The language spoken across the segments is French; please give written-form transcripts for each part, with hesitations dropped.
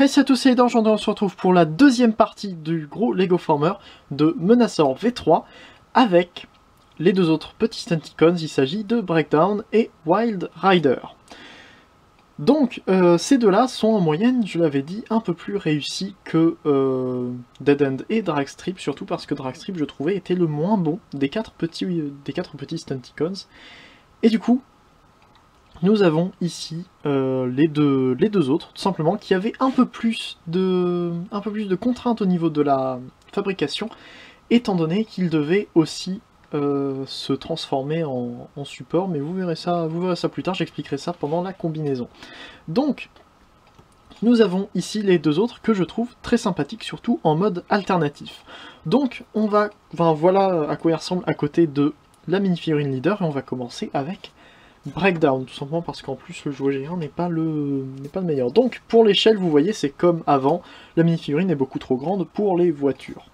Hey salut à tous, c'est Aidan, on se retrouve pour la deuxième partie du gros Lego Former de Menasor V3 avec les deux autres petits Stunticons. Il s'agit de Breakdown et Wild Rider. Donc ces deux-là sont en moyenne, je l'avais dit, un peu plus réussis que Dead End et Dragstrip, surtout parce que Dragstrip, je trouvais, était le moins bon des quatre petits Stunticons. Et du coup, nous avons ici les deux autres, tout simplement, qui avaient un peu plus de contraintes au niveau de la fabrication, étant donné qu'ils devaient aussi se transformer en support, mais vous verrez ça plus tard, j'expliquerai ça pendant la combinaison. Donc, nous avons ici les deux autres que je trouve très sympathiques, surtout en mode alternatif. Donc, voilà à quoi ils ressemblent à côté de la mini-figurine leader, et on va commencer avec Breakdown, tout simplement parce qu'en plus le jouet géant n'est pas le meilleur. Donc pour l'échelle, vous voyez, c'est comme avant, la mini-figurine est beaucoup trop grande pour les voitures.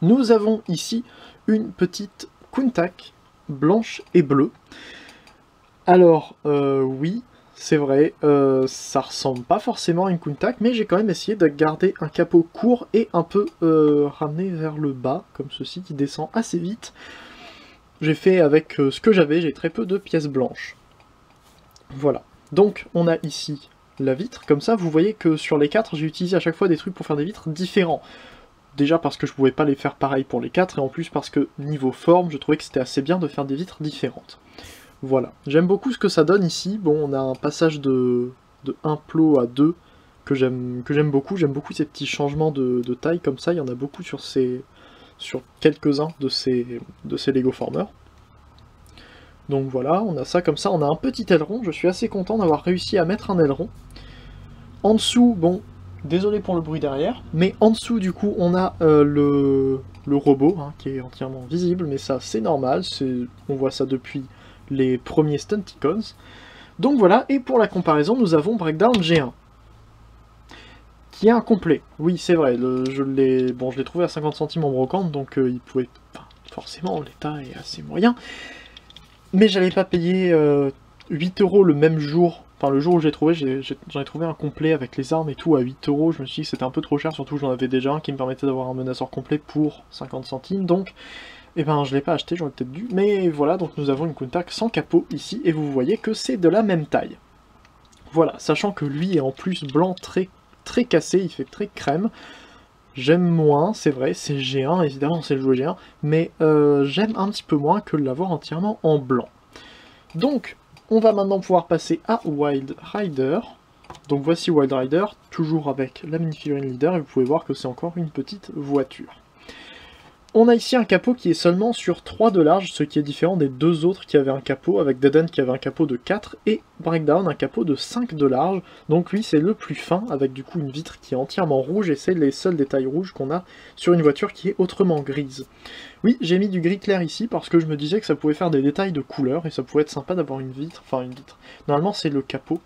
Nous avons ici une petite Countach blanche et bleue. Alors oui, c'est vrai, ça ressemble pas forcément à une Countach, mais j'ai quand même essayé de garder un capot court et un peu ramené vers le bas, comme ceci, qui descend assez vite. J'ai fait avec ce que j'avais, j'ai très peu de pièces blanches. Voilà. Donc on a ici la vitre, comme ça vous voyez que sur les quatre, j'ai utilisé à chaque fois des trucs pour faire des vitres différents. Déjà parce que je pouvais pas les faire pareil pour les quatre, et en plus parce que niveau forme, je trouvais que c'était assez bien de faire des vitres différentes. Voilà. J'aime beaucoup ce que ça donne ici. Bon, on a un passage de 1 plot à 2 que j'aime beaucoup. J'aime beaucoup ces petits changements de taille comme ça, il y en a beaucoup sur quelques-uns de ces Lego Formers. Donc voilà, on a ça comme ça, on a un petit aileron, je suis assez content d'avoir réussi à mettre un aileron. En dessous, bon, désolé pour le bruit derrière, mais en dessous du coup on a le robot, hein, qui est entièrement visible, mais ça c'est normal, on voit ça depuis les premiers Stunticons. Donc voilà, et pour la comparaison, nous avons Breakdown G1. Qui est incomplet. Oui, c'est vrai, je l'ai trouvé à 50 centimes en brocante, donc il pouvait... Enfin, forcément, l'état est assez moyen. Mais j'allais pas payer 8 € le même jour. Enfin, le jour où j'ai trouvé, j'en ai trouvé un complet avec les armes et tout à 8 €. Je me suis dit que c'était un peu trop cher, surtout que j'en avais déjà un qui me permettait d'avoir un Menasor complet pour 50 centimes. Donc, eh ben, je l'ai pas acheté, j'aurais peut-être dû. Mais voilà, donc nous avons une Countach sans capot ici, et vous voyez que c'est de la même taille. Voilà, sachant que lui est en plus blanc très cassé, il fait très crème. J'aime moins, c'est vrai, c'est G1, évidemment c'est le jouet G1, mais j'aime un petit peu moins que l'avoir entièrement en blanc. Donc, on va maintenant pouvoir passer à Wild Rider. Donc voici Wild Rider, toujours avec la mini-figurine leader, et vous pouvez voir que c'est encore une petite voiture. On a ici un capot qui est seulement sur 3 de large, ce qui est différent des deux autres qui avaient un capot, avec Dead End qui avait un capot de 4, et Breakdown un capot de 5 de large. Donc lui c'est le plus fin, avec du coup une vitre qui est entièrement rouge, et c'est les seuls détails rouges qu'on a sur une voiture qui est autrement grise. Oui, j'ai mis du gris clair ici, parce que je me disais que ça pouvait faire des détails de couleur, et ça pouvait être sympa d'avoir une vitre, Normalement c'est le capot,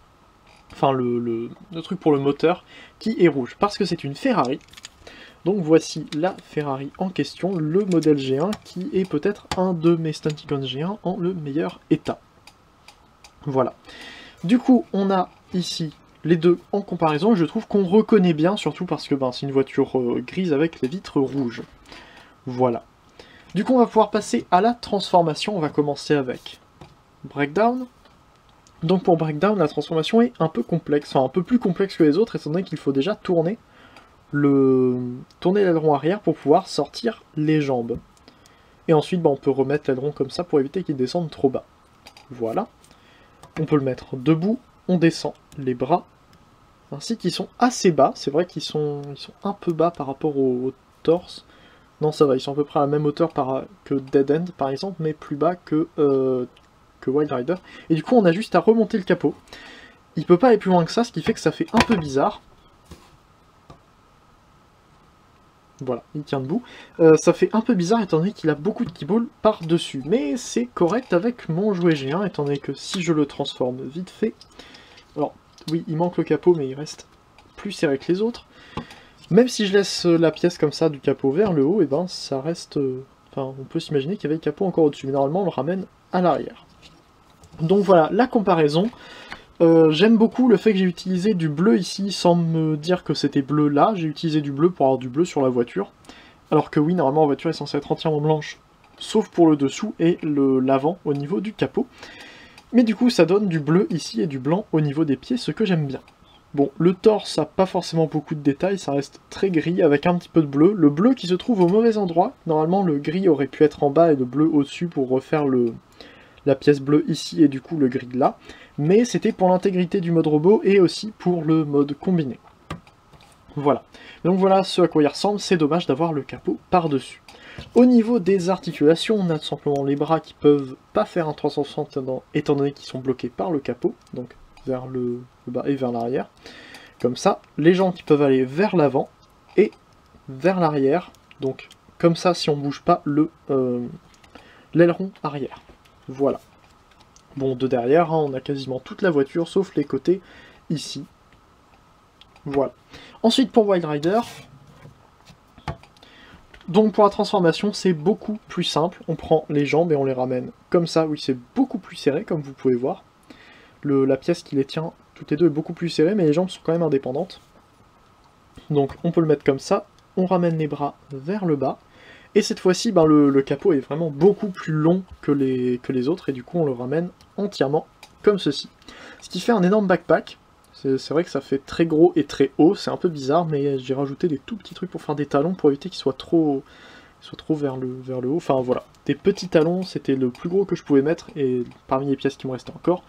enfin le truc pour le moteur, qui est rouge, parce que c'est une Ferrari. Donc voici la Ferrari en question, le modèle G1, qui est peut-être un de mes Stunticons G1 en le meilleur état. Voilà. Du coup, on a ici les deux en comparaison, et je trouve qu'on reconnaît bien, surtout parce que c'est une voiture grise avec les vitres rouges. Voilà. Du coup, on va pouvoir passer à la transformation. On va commencer avec Breakdown. Donc pour Breakdown, la transformation est un peu complexe, enfin un peu plus complexe que les autres, étant donné qu'il faut déjà tourner l'aileron arrière pour pouvoir sortir les jambes. Et ensuite, on peut remettre l'aileron comme ça pour éviter qu'il descende trop bas. Voilà. On peut le mettre debout, on descend les bras, ainsi qu'ils sont assez bas. C'est vrai qu'ils sont un peu bas par rapport au torse. Non, ça va, ils sont à peu près à la même hauteur que Dead End, par exemple, mais plus bas que Wild Rider. Et du coup, on a juste à remonter le capot. Il peut pas aller plus loin que ça, ce qui fait que ça fait un peu bizarre. Voilà, il tient debout. Ça fait un peu bizarre étant donné qu'il a beaucoup de keyballs par-dessus. Mais c'est correct avec mon jouet G1, étant donné que si je le transforme vite fait... Alors, oui, il manque le capot, mais il reste plus serré que les autres. Même si je laisse la pièce comme ça du capot vers le haut, et ça reste... Enfin, on peut s'imaginer qu'il y avait le capot encore au-dessus, mais normalement on le ramène à l'arrière. Donc voilà, la comparaison. J'aime beaucoup le fait que j'ai utilisé du bleu ici sans me dire que c'était bleu là. J'ai utilisé du bleu pour avoir du bleu sur la voiture. Alors que oui, normalement la voiture est censée être entièrement blanche, sauf pour le dessous et l'avant au niveau du capot. Mais du coup ça donne du bleu ici et du blanc au niveau des pieds, ce que j'aime bien. Bon, le torse a pas forcément beaucoup de détails, ça reste très gris avec un petit peu de bleu. Le bleu qui se trouve au mauvais endroit. Normalement le gris aurait pu être en bas et le bleu au-dessus pour refaire la pièce bleue ici et du coup le gris là. Mais c'était pour l'intégrité du mode robot et aussi pour le mode combiné. Voilà. Donc voilà ce à quoi il ressemble, c'est dommage d'avoir le capot par-dessus. Au niveau des articulations, on a tout simplement les bras qui peuvent pas faire un 360 étant donné qu'ils sont bloqués par le capot, donc vers le bas et vers l'arrière. Comme ça, les jambes qui peuvent aller vers l'avant et vers l'arrière, donc comme ça si on bouge pas l'aileron arrière. Voilà. Bon, de derrière, hein, on a quasiment toute la voiture, sauf les côtés, ici. Voilà. Ensuite, pour Wild Rider, donc pour la transformation, c'est beaucoup plus simple. On prend les jambes et on les ramène comme ça. Oui, c'est beaucoup plus serré, comme vous pouvez voir. La pièce qui les tient, toutes les deux, est beaucoup plus serrée, mais les jambes sont quand même indépendantes. Donc, on peut le mettre comme ça. On ramène les bras vers le bas. Et cette fois-ci, ben, le capot est vraiment beaucoup plus long que les autres, et du coup on le ramène entièrement comme ceci. Ce qui fait un énorme backpack. C'est vrai que ça fait très gros et très haut, c'est un peu bizarre, mais j'ai rajouté des tout petits trucs pour faire des talons, pour éviter qu'ils soient trop vers le haut. Enfin voilà, des petits talons, c'était le plus gros que je pouvais mettre, et parmi les pièces qui me restaient encore,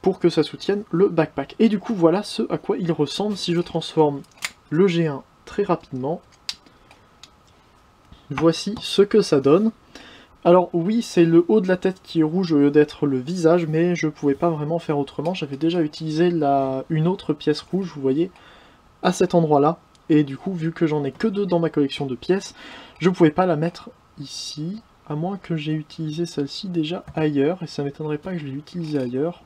pour que ça soutienne le backpack. Et du coup voilà ce à quoi il ressemble si je transforme le G1 très rapidement. Voici ce que ça donne. Alors oui, c'est le haut de la tête qui est rouge au lieu d'être le visage, mais je pouvais pas vraiment faire autrement. J'avais déjà utilisé une autre pièce rouge, vous voyez, à cet endroit-là. Et du coup, vu que j'en ai que deux dans ma collection de pièces, je pouvais pas la mettre ici, à moins que j'ai utilisé celle-ci déjà ailleurs, et ça m'étonnerait pas que je l'ai utilisée ailleurs.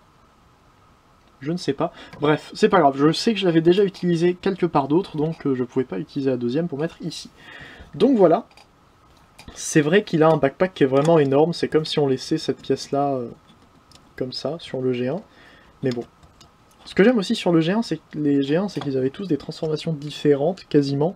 Je ne sais pas. Bref, c'est pas grave, je sais que je l'avais déjà utilisé quelque part d'autre, donc je pouvais pas utiliser la deuxième pour mettre ici. Donc voilà. C'est vrai qu'il a un backpack qui est vraiment énorme, c'est comme si on laissait cette pièce-là comme ça, sur le G1. Mais bon. Ce que j'aime aussi sur le G1, c'est que les G1, c'est qu'ils avaient tous des transformations différentes, quasiment.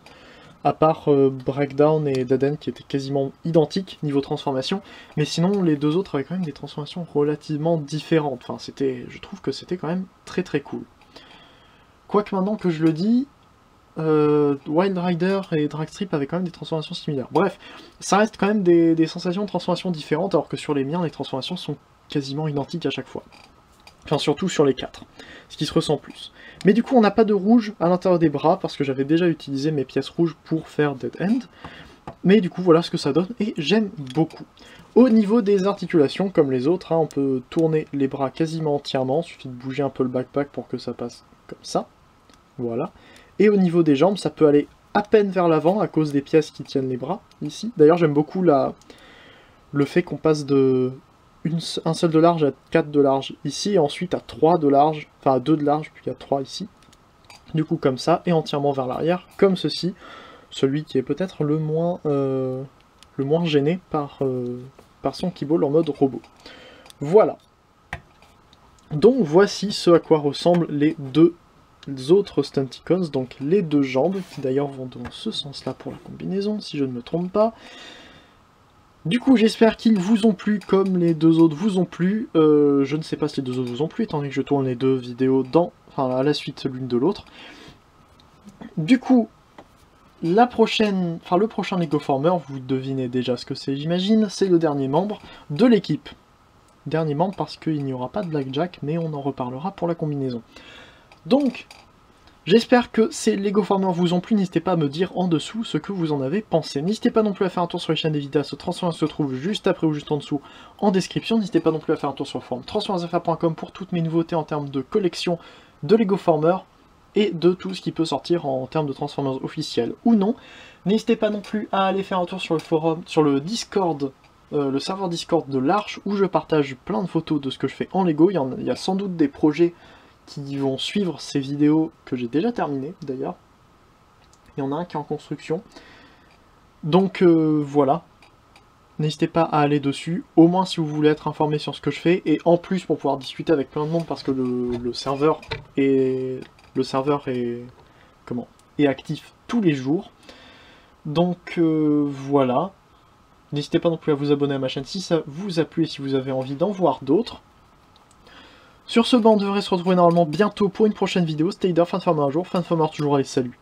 À part Breakdown et Dead End qui étaient quasiment identiques niveau transformation. Mais sinon, les deux autres avaient quand même des transformations relativement différentes. Enfin, je trouve que c'était quand même très très cool. Quoique maintenant que je le dis... Wild Rider et Dragstrip avaient quand même des transformations similaires. Bref, ça reste quand même des sensations de transformation différentes, alors que sur les miens, les transformations sont quasiment identiques à chaque fois. Enfin, surtout sur les 4, ce qui se ressent plus. Mais du coup, on n'a pas de rouge à l'intérieur des bras, parce que j'avais déjà utilisé mes pièces rouges pour faire Dead End. Mais du coup, voilà ce que ça donne, et j'aime beaucoup. Au niveau des articulations, comme les autres, hein, on peut tourner les bras quasiment entièrement, il suffit de bouger un peu le backpack pour que ça passe comme ça. Voilà. Et au niveau des jambes, ça peut aller à peine vers l'avant à cause des pièces qui tiennent les bras, ici. D'ailleurs, j'aime beaucoup le fait qu'on passe de un seul de large à 4 de large ici, et ensuite à 3 de large, enfin à 2 de large, puis à 3 ici. Du coup, comme ça, et entièrement vers l'arrière, comme ceci. Celui qui est peut-être le moins gêné par son keyboard en mode robot. Voilà. Donc, voici ce à quoi ressemblent les deux autres Stunticons, donc les deux jambes, qui d'ailleurs vont dans ce sens-là pour la combinaison, si je ne me trompe pas. Du coup, j'espère qu'ils vous ont plu, comme les deux autres vous ont plu. Je ne sais pas si les deux autres vous ont plu, étant donné que je tourne les deux vidéos à la suite l'une de l'autre. Du coup, le prochain Lego Former, vous devinez déjà ce que c'est, j'imagine, c'est le dernier membre de l'équipe. Dernier membre parce qu'il n'y aura pas de Blackjack, mais on en reparlera pour la combinaison. Donc, j'espère que ces Lego Former vous ont plu, n'hésitez pas à me dire en dessous ce que vous en avez pensé. N'hésitez pas non plus à faire un tour sur les chaînes des vidéos, Transformers se trouve juste après ou juste en dessous en description. N'hésitez pas non plus à faire un tour sur le forum transformersfr.com pour toutes mes nouveautés en termes de collection de Lego Former et de tout ce qui peut sortir en termes de Transformers officiels ou non. N'hésitez pas non plus à aller faire un tour sur le forum, sur le Discord, le serveur Discord de l'Arche, où je partage plein de photos de ce que je fais en Lego. Il y a sans doute des projets qui vont suivre ces vidéos que j'ai déjà terminées d'ailleurs. Il y en a un qui est en construction. Donc voilà. n'hésitez pas à aller dessus, au moins si vous voulez être informé sur ce que je fais, et en plus pour pouvoir discuter avec plein de monde, parce que le serveur est actif tous les jours. Donc voilà. N'hésitez pas non plus à vous abonner à ma chaîne si ça vous a plu et si vous avez envie d'en voir d'autres. Sur ce, on devrait se retrouver normalement bientôt pour une prochaine vidéo. Stay there, Fanfarmer un jour, Fanfarmer toujours, allez, salut!